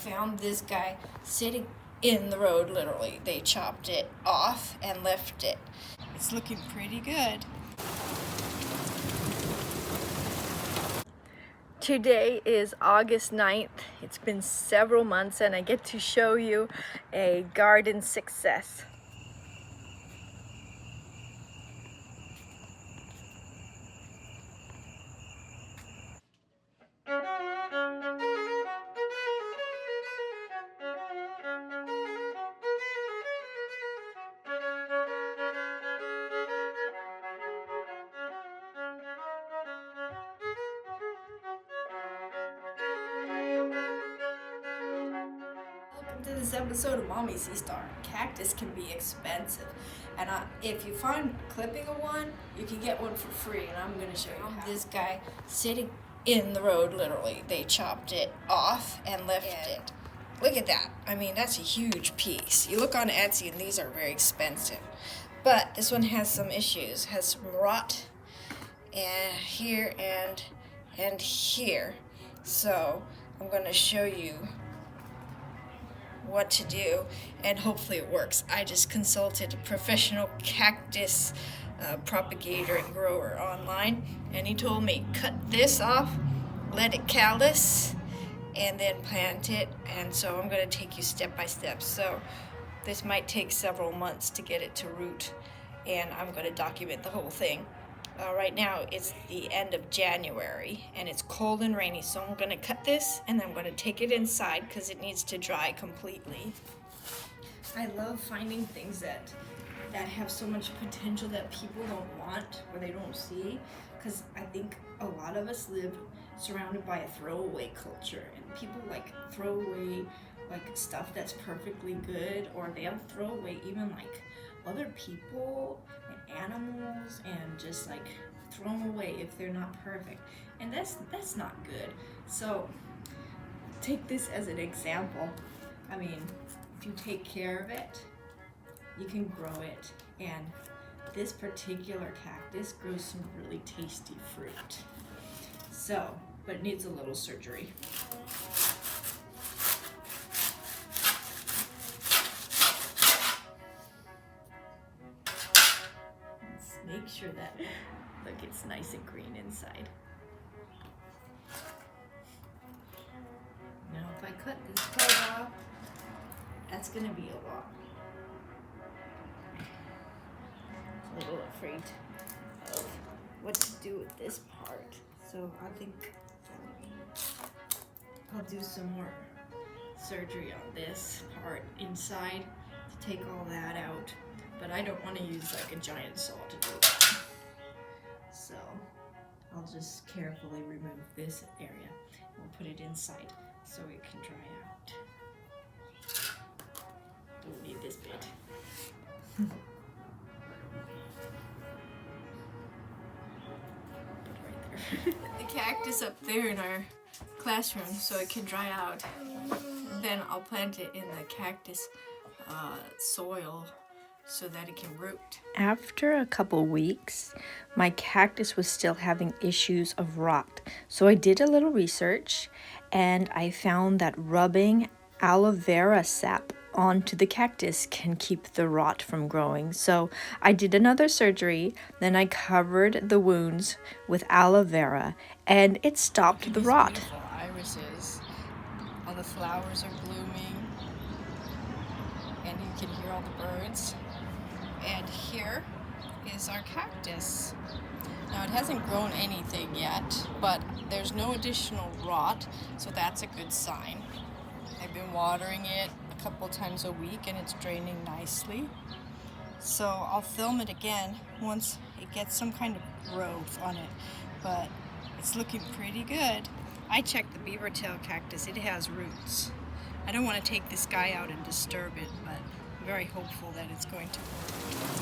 found this guy sitting in the road, literally. They chopped it off and left it. It's looking pretty good. Today is August 9th. It's been several months and I get to show you a garden success. To this episode of Mommy Sea Star. Cactus can be expensive, and if you find clipping of one, you can get one for free, and I'm going to show you how. This guy sitting in the road, literally. They chopped it off and left it. Look at that. I mean, that's a huge piece. You look on Etsy and these are very expensive, but this one has some issues. Has some rot here and here. So I'm going to show you what to do, and hopefully it works. I just consulted a professional cactus propagator and grower online, and he told me cut this off, let it callus, and then plant it. And so I'm going to take you step by step. So this might take several months to get it to root, and I'm going to document the whole thing. Right now it's the end of January and it's cold and rainy, so I'm going to cut this and I'm going to take it inside because it needs to dry completely. I love finding things that have so much potential that people don't want or they don't see, because I think a lot of us live surrounded by a throwaway culture, and people like throw away like stuff that's perfectly good, or they'll throw away even like other people and animals, and just like throw them away if they're not perfect, and that's not good. So take this as an example. I mean, if you take care of it, you can grow it, and this particular cactus grows some really tasty fruit. So, but it needs a little surgery. Make sure that, look, it's nice and green inside. Now if I cut this part off, that's going to be a lot. I'm a little afraid of what to do with this part, so I think I'll do some more surgery on this part inside to take all that out. But I don't want to use like a giant saw to do that. So I'll just carefully remove this area and we'll put it inside so it can dry out. Don't need this bit. Put it right there. The cactus up there in our classroom so it can dry out. And then I'll plant it in the cactus soil so that it can root. After a couple weeks, my cactus was still having issues of rot. So I did a little research and I found that rubbing aloe vera sap onto the cactus can keep the rot from growing. So I did another surgery, then I covered the wounds with aloe vera and it stopped the rot. Beautiful irises. All the flowers are blooming and you can hear all the birds. And here is our cactus. Now it hasn't grown anything yet, but there's no additional rot, so that's a good sign. I've been watering it a couple times a week and it's draining nicely. So I'll film it again once it gets some kind of growth on it, but it's looking pretty good. I checked the beaver tail cactus, it has roots. I don't want to take this guy out and disturb it, but I'm very hopeful that it's going to work.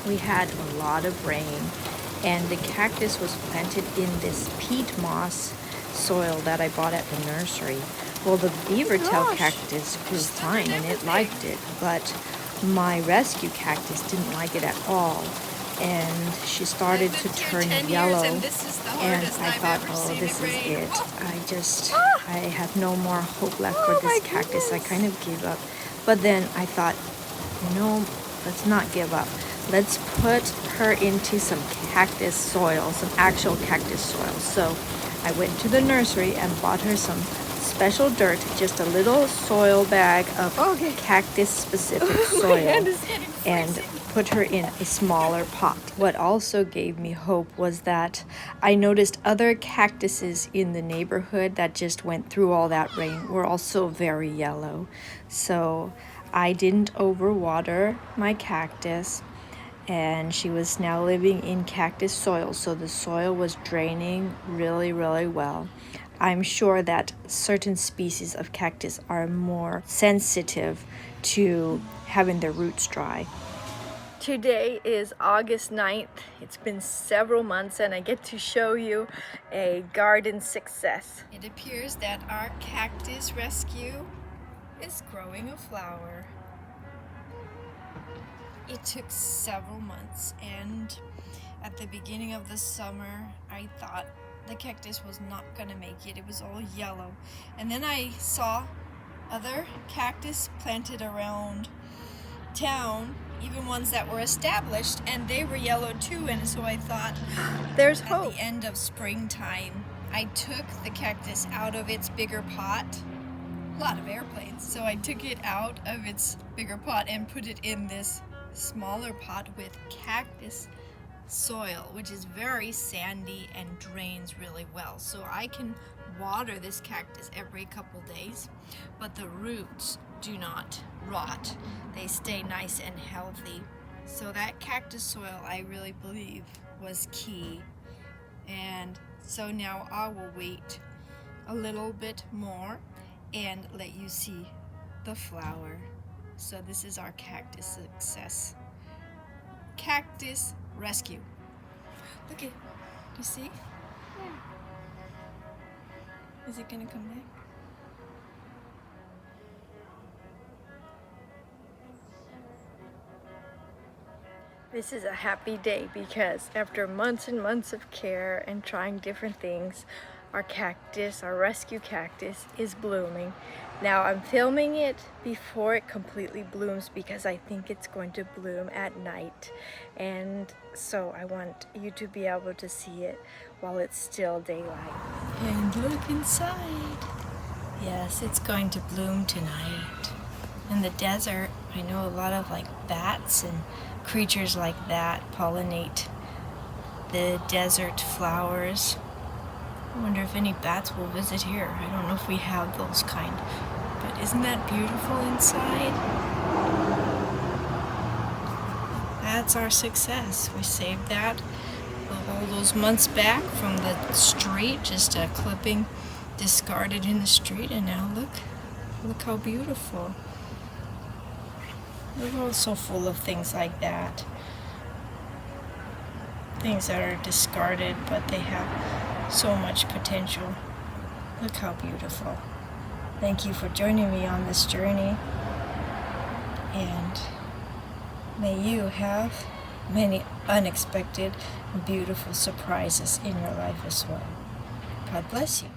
We had a lot of rain, and the cactus was planted in this peat moss soil that I bought at the nursery. Well, the beaver tail cactus grew fine and it liked it, but my rescue cactus didn't like it at all. And she started to turn yellow, and I thought, oh, this is it. I just I had no more hope left for this cactus. I kind of gave up. But then I thought, no, let's not give up. Let's put her into some cactus soil, some actual cactus soil. So I went to the nursery and bought her some special dirt, just a little soil bag of cactus specific soil, and put her in a smaller pot. What also gave me hope was that I noticed other cactuses in the neighborhood that just went through all that rain were also very yellow. So I didn't overwater my cactus, and she was now living in cactus soil, so the soil was draining really, really well. I'm sure that certain species of cactus are more sensitive to having their roots dry. Today is August 9th. It's been several months and I get to show you a garden success. It appears that our cactus rescue is growing a flower. It took several months, and at the beginning of the summer I thought the cactus was not gonna make it. It was all yellow. And then I saw other cactus planted around town, even ones that were established, and they were yellow too. And so I thought, there's hope. At the end of springtime, I took the cactus out of its bigger pot. A lot of airplanes. So I took it out of its bigger pot and put it in this smaller pot with cactus soil, which is very sandy and drains really well. So I can water this cactus every couple days, but the roots do not rot. They stay nice and healthy. So that cactus soil, I really believe, was key. And so now I will wait a little bit more and let you see the flower. So this is our cactus success. Cactus rescue. Look at, you see? Yeah. Is it gonna come back? This is a happy day because after months and months of care and trying different things, our cactus, our rescue cactus, is blooming. Now I'm filming it before it completely blooms because I think it's going to bloom at night. And so I want you to be able to see it while it's still daylight. And look inside. Yes, it's going to bloom tonight. In the desert, I know a lot of bats and creatures like that pollinate the desert flowers. I wonder if any bats will visit here. I don't know if we have those kind, but isn't that beautiful inside? That's our success. We saved that all those months back from the street, just a clipping discarded in the street, and now look how beautiful. The world's so full of things like that. Things that are discarded, but they have so much potential. Look how beautiful. Thank you for joining me on this journey, and may you have many unexpected and beautiful surprises in your life as well. God bless you.